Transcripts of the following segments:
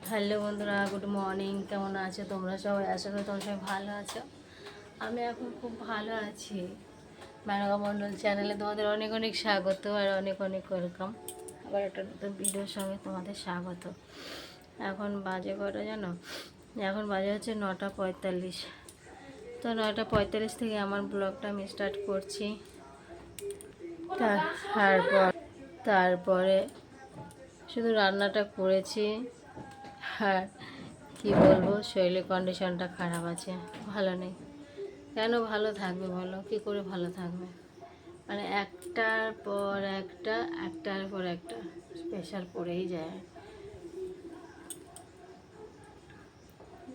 Hello বন্ধুরা, good morning. কেমন আছো তোমরা সবাই? আশা করি তোমরা সবাই ভালো আছো। আমি এখন খুব ভালো আছি। মেনকা মণ্ডল চ্যানেলে তোমাদের অনেক অনেক স্বাগত আর অনেক অনেক ওয়েলকাম। আবার একটা নতুন ভিডিওর সঙ্গে তোমাদের স্বাগত। এখন বাজে কটা জানো? এখন বাজে হচ্ছে 9:45। তো 9:45 থেকে আমার ব্লগটা আমি স্টার্ট করছি। তারপরে শুধু রান্নাটা করেছি। আর কি বলবো, শরীরের কন্ডিশনটা খারাপ আছে, ভালো নেই। কেন ভালো থাকবে বলো? কি করে ভালো থাকবে? মানে একটার পর একটা প্রেশার পড়েই যায়।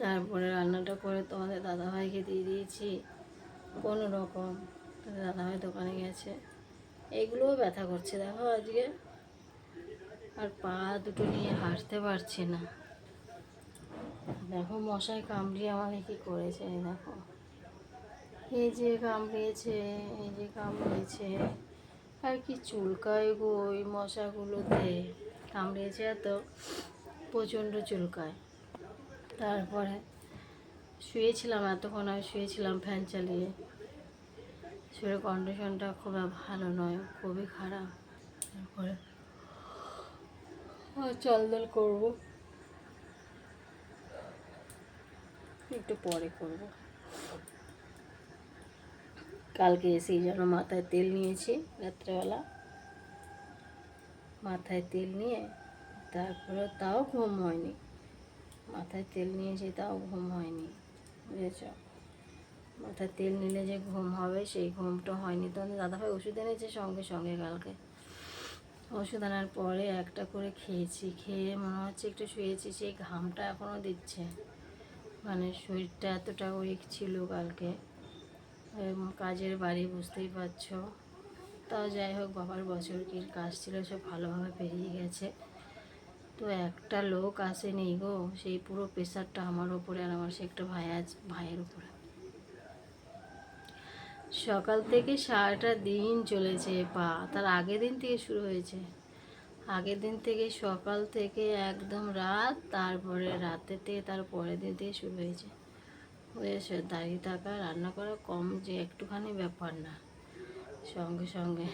তারপরে রান্নাটা করে তোমাদের দাদাভাইকে দিয়ে দিয়েছি কোনো রকম। দাদাভাই দোকানে গেছে। এইগুলোও ব্যথা করছে দেখো আজকে। আর পা দুটো নিয়ে হাঁটতে পারছি না। দেখো মশাই কামড়িয়ে আমাকে কী করেছে, এই দেখো, এই যে কামড়িয়েছে। আর কি চুলকায় গো ওই মশাগুলোতে, কামড়িয়েছে এত, প্রচণ্ড চুলকায়। তারপরে শুয়েছিলাম, এতক্ষণ আমি শুয়েছিলাম ফ্যান চালিয়ে। শরীরের কন্ডিশনটা খুব ভালো নয়, খুবই খারাপ। তারপরে চলদল করবো, একটু পরে করব। কালকে এসেই যেন মাথায় তেল নিয়েছি রাত্রেবেলা, মাথায় তেল নিয়ে তারপরে তাও ঘুম হয়নি। মাথায় তেল নিয়েছি তাও ঘুম হয়নি, বুঝেছ? মাথায় তেল নিলে যে ঘুম হবে সেই ঘুমটা হয়নি। তো দাদাভাই ওষুধ এনেছে সঙ্গে সঙ্গে। কালকে ওষুধ আনার পরে একটা করে খেয়েছি, খেয়ে মনে হচ্ছে একটু শুয়েছি। সেই ঘামটা এখনও দিচ্ছে, মানে শরীরটা এতটা উইক ছিল কালকে। কাজের বাড়ি, বুঝতেই পারছো। তাও যাই হোক, বাবার বছর কি কাজ ছিল সব ভালোভাবে পেরিয়ে গেছে। তো একটা লোক আসেনি গো, সেই পুরো প্রেশারটা আমার ওপরে, আর আমার সে একটা ভাইয়ের উপরে। সকাল থেকে সারাটা দিন চলেছে পা, তার আগের দিন থেকে শুরু হয়েছে। আগের দিন থেকে সকাল থেকে একদম রাত, তারপরে রাতের থেকে তার পরের দিন থেকে শুরু হয়েছে। বুঝেছে? দাঁড়িয়ে থাকা, রান্না করা কম যে একটুখানি ব্যাপার না, সঙ্গে সঙ্গে।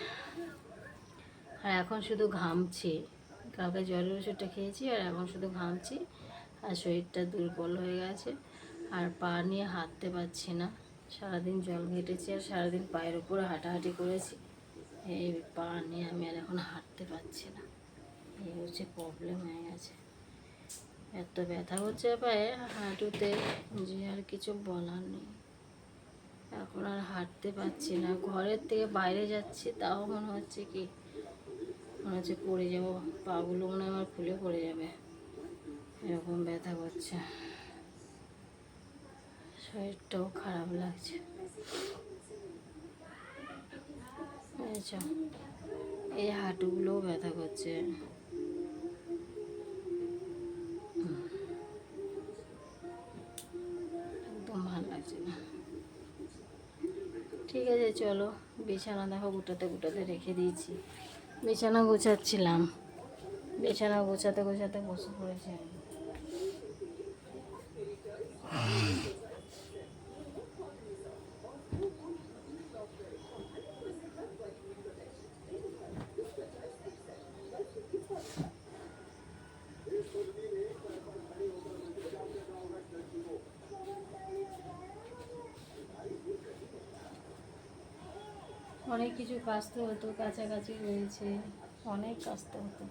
আর এখন শুধু ঘামছি। কালকে জ্বরের ওষুধটা খেয়েছি আর এখন শুধু ঘামছি। আর শরীরটা দুর্বল হয়ে গেছে, আর পা নিয়ে হাঁটতে পারছি না। সারাদিন জল ঘেটেছি আর সারাদিন পায়ের উপরে হাঁটাহাঁটি করেছি। এই পা নিয়ে আমি আর এখন হাঁটতে পারছি না। এই হচ্ছে প্রবলেম হয়ে গেছে। এত ব্যথা হচ্ছে পায়ে, হাঁটুতে, যে আর কিছু বলার নেই। এখন আর হাঁটতে পারছি না। ঘরের থেকে বাইরে যাচ্ছি তাও মনে হচ্ছে পড়ে যাবো, পাগুলো মনে হয় আমার খুলে পড়ে যাবে, এরকম ব্যথা করছে। শরীরটাও খারাপ লাগছে, বুঝেছ? এই হাঁটুগুলোও ব্যথা করছে। একদম ভালো লাগছে না। ঠিক আছে চলো, বিছানা দেখো গুটাতে গুটাতে রেখে দিয়েছি। বিছানা গোছাচ্ছিলাম, বিছানা গোছাতে গোছাতে বসে পড়েছি আমি। অনেক কিছু কাচতে হতো, কাছাকাছি রয়েছে, অনেক কাচতে হতো।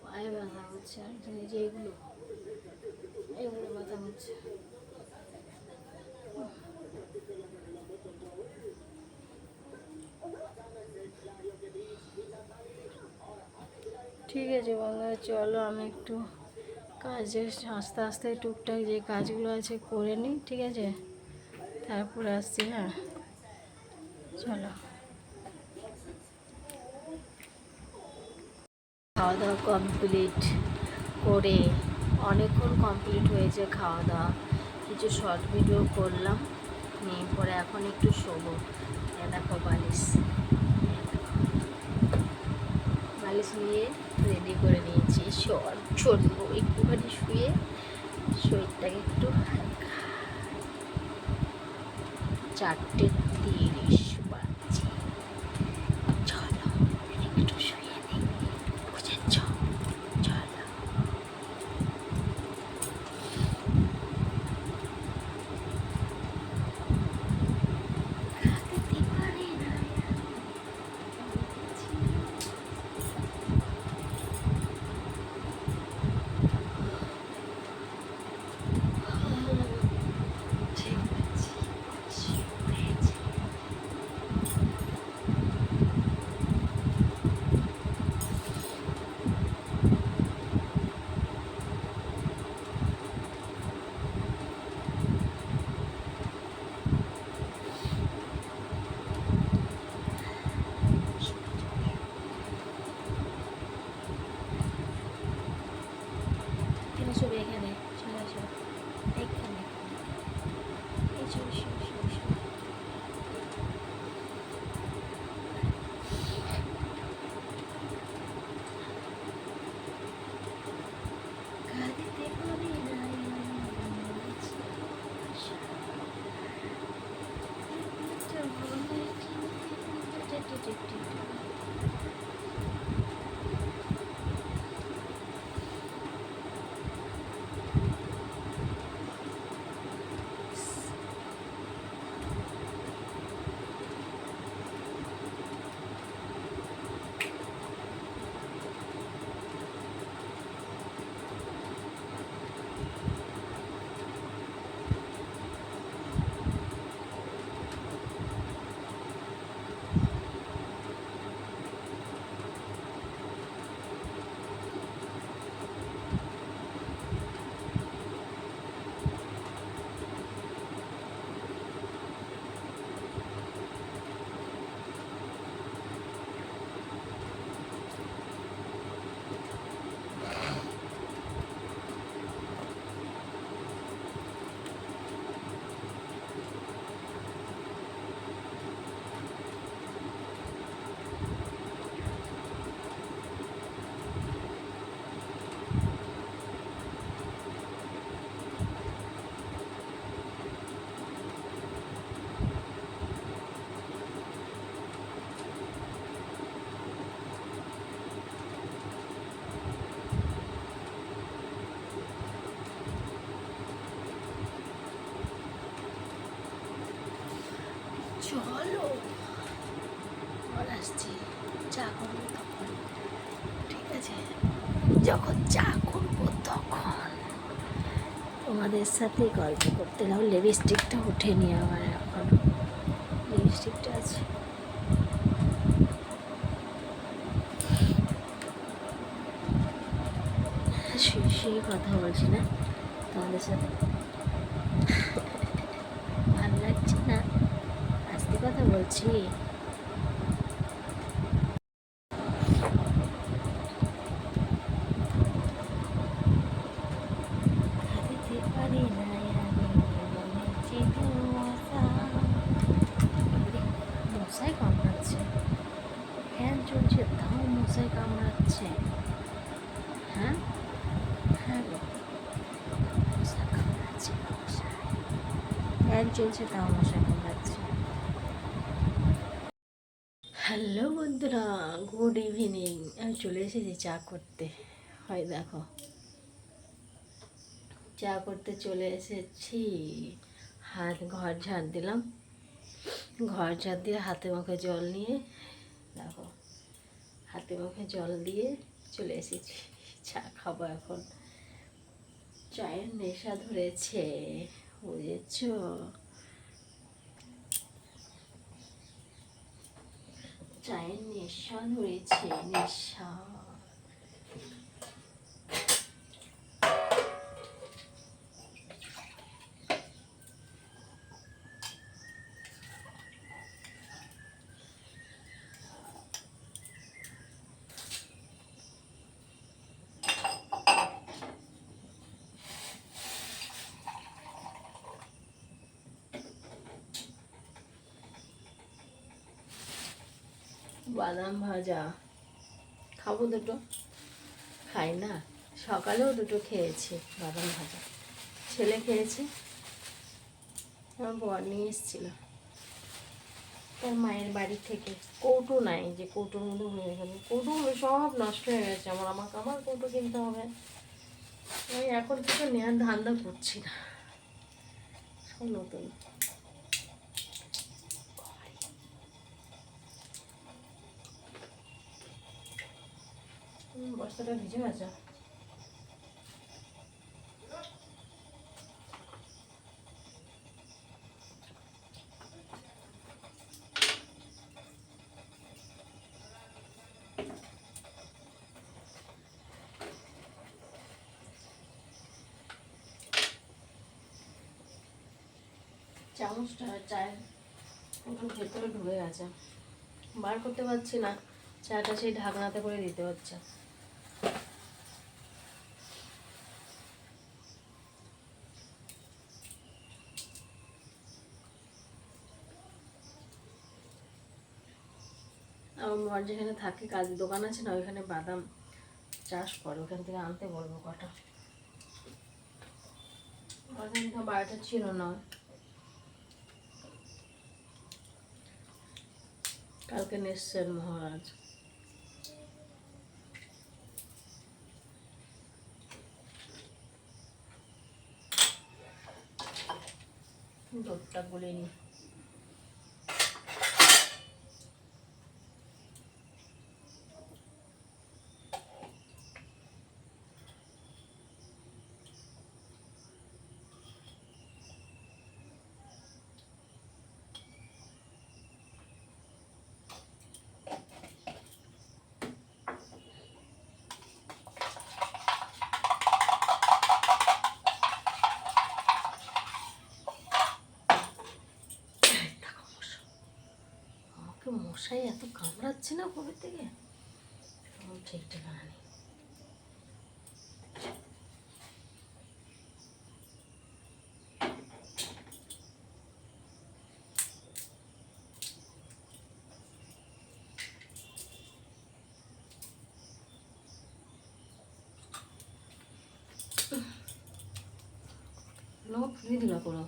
পায়ে ব্যথা হচ্ছে, আর যে এগুলো ব্যথা হচ্ছে। ঠিক আছে বন্ধুরা, চলো আমি একটু কাজে আস্তে আস্তে টুকটাক যে কাজগুলো আছে করে নিই, ঠিক আছে? তারপরে আসছি, হ্যাঁ, চলো। খাওয়া দাওয়া কমপ্লিট করে অনেকক্ষণ কমপ্লিট হয়েছে খাওয়া দাওয়া, কিছু শর্ট ভিডিও করলাম, নিয়ে পরে এখন একটু শোবো। দেখো বালিশ বালিশ নিয়ে রেডি করে নিয়েছি, চলবো একটুখানি শুয়ে, শরীরটাকে একটু 4:30 বাজছে, চলো একটু শুয়ে নিই, বুঝেছ? চলো। চলে এখানে, চলে আসো এখানে, চলো আসছি, চা করবো তখন, ঠিক আছে? যখন চা করবো তখন তোমাদের সাথে গল্প করতে লাগবো। লিপস্টিকটা উঠেনি আমার, এখন লিপস্টিকটা আছে। শুয়ে শুয়ে কথা বলছি না তোমাদের সাথে, ভালো লাগছে না? আজকে কথা বলছি। মশাই কামড়াচ্ছে, ফ্যান চলছে তাও মশাই কামড়াচ্ছে। হ্যাঁ হ্যাঁ গো, মশা কামড়াচ্ছে, ফ্যান চলছে তাও মশাই কামড়াচ্ছে। হ্যালো বন্ধুরা, গুড ইভিনিং। আমি চলে এসেছি চা করতে, হয় দেখো চা করতে চলে এসেছি। ঘর ঝাড় দিলাম, ঘর ঝাড় দিয়ে হাতে মুখে জল নিয়ে, দেখো হাতে মুখে জল দিয়ে চলে এসেছি, চা খাবো এখন। চায়ের নেশা ধরেছে, বুঝেছ? চায়ের নেশা ধরেছে, নেশা। বাদাম ভাজা খাবো দুটো, খাই না, সকালেও দুটো খেয়েছি বাদাম ভাজা, ছেলে খেয়েছে, আমার বর নিয়ে এসেছিল তার মায়ের বাড়ি থেকে। কৌটো নাই, যে কৌটোর মধ্যে হয়ে গেল, কৌটোগুলো সব নষ্ট হয়ে গেছে আমাকে আমার কৌটো কিনতে হবে। আমি এখন কিছু নেওয়ার ধান্দা করছি না, সব নতুন। বস্তাটা ভিজে গেছে। চামচটা চায়ের একটু ভেতরে ঢুকে গেছে, বার করতে পারছি না, চাটা সেই ঢাকনাতে করে দিতে হচ্ছে। আমার বর যেখানে থাকে, কাজের দোকান আছে না, ওইখানে বাদাম চাষ করে, ওখান থেকে আনতে বলবো কটা। বাদামটা বাড়িটা ছিল না, কালকে নিশ্চয় মহারাজ। দুধটা গুলে নি। মশাই এত কামড়াচ্ছে না কবে থেকে, ঠিক ঠিকানা নেই। লোক দিয়ে দিলা করো।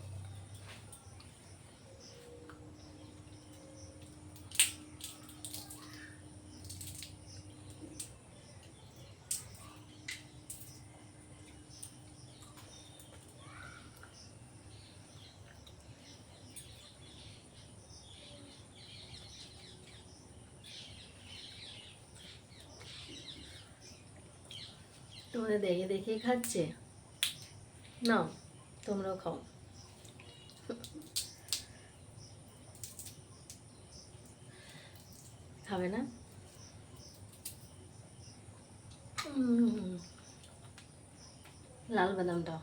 তোমাদের দেখে দেখেই খাচ্ছে, নাও তোমরাও খাও। খাবে না? লাল বাদামটা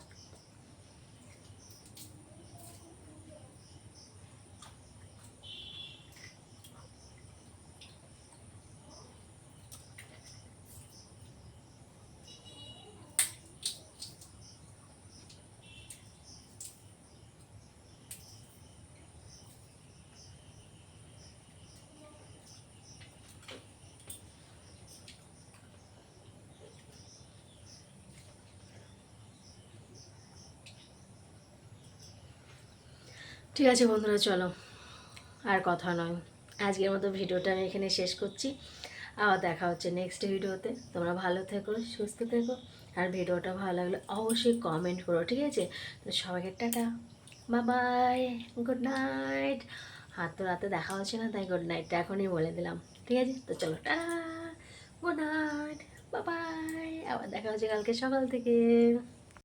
ঠিক আছে বন্ধুরা, চলো আর কথা নয়, আজকের মতো ভিডিওটা আমি এখানে শেষ করছি। আবার দেখা হচ্ছে নেক্সট ভিডিওতে। তোমরা ভালো থেকো, সুস্থ থেকো, আর ভিডিওটা ভালো লাগলে অবশ্যই কমেন্ট করো, ঠিক আছে? তো সবাইকে tata, bye bye, good night. আর তো রাতে দেখা হচ্ছে না, তাই গুড নাইটটা এখনই বলে দিলাম, ঠিক আছে? তো চলো tata, good night, bye bye, আবার দেখা হচ্ছে কালকে সকাল থেকে।